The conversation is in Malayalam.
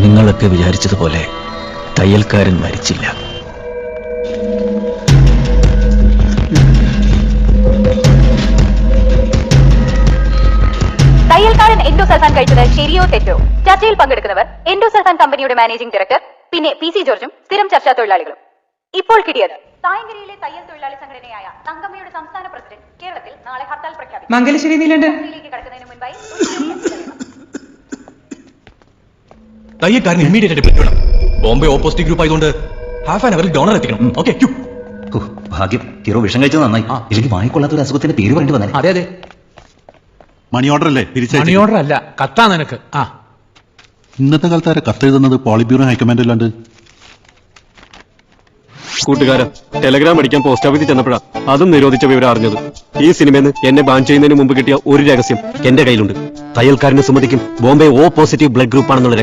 നിങ്ങളൊക്കെ വിചാരിച്ചതുപോലെ തയ്യൽക്കാരൻ മരിച്ചില്ല. തയ്യൽക്കാരൻ എൻഡോസൾഫാൻ കഴിച്ചത് ശരിയോ തെറ്റോ? ചർച്ചയിൽ പങ്കെടുക്കുന്നവർ എൻഡോസൾഫാൻ കമ്പനിയുടെ മാനേജിംഗ് ഡയറക്ടർ, പിന്നെ PC ജോർജും സ്ഥിരം ചർച്ചാ തൊഴിലാളികളും. ഇപ്പോൾ കിട്ടിയത് തായങ്കരയിലെ തയ്യൽ തൊഴിലാളി സംഘടനയായ തങ്കമ്മയുടെ സംസ്ഥാന പ്രസിഡന്റ് കേരളത്തിൽ നാളെ ഹർത്താൽ പ്രഖ്യാപിക്കും. മംഗലശ്ശേരി കടക്കുന്നതിന് മുൻപായി തയ്യൽക്കാരൻ ഇമ്മീഡിയറ്റ് ആയിട്ട് പിടിക്കണം. ബോംബെ ഓപ്പോസിറ്റ് ഗ്രൂപ്പ് ആയതുകൊണ്ട് ഹാഫ് ആൻ അവറിൽ ഡോണർ എത്തിക്കണം. ഓക്കെ. ഭാഗ്യം ഹീറോ വിഷം കഴിച്ചത് നന്നായി. ഇല്ലെങ്കിൽ വാങ്ങിക്കൊള്ളാത്ത ഒരു അസുഖത്തിന്റെ പേര് പറയേണ്ടി വന്നേ. അതെ അതെ, മണി ഓർഡർ അല്ലേ? മണി ഓർഡർ അല്ല, കത്താ നിനക്ക്. ഇന്നത്തെ കാലത്ത് ആരെ കത്തെഴുതുന്നത്? പോളിബ്യൂറോ ഹൈക്കമാൻഡ് അല്ലാണ്ട്. കൂട്ടുകാരൻ ടെലഗ്രാം അടിക്കാൻ പോസ്റ്റ് ഓഫീസിൽ ചെന്നപ്പോഴാ അതും നിരോധിച്ച വിവരം അറിഞ്ഞത്. ഈ സിനിമയിൽ നിന്ന് എന്നെ ബാൻ ചെയ്യുന്നതിന് മുമ്പ് കിട്ടിയ ഒരു രഹസ്യം എന്റെ കയ്യിലുണ്ട്. തയ്യൽക്കാരന് സുമതിക്കും Bombay O positive blood group ആണെന്നുള്ള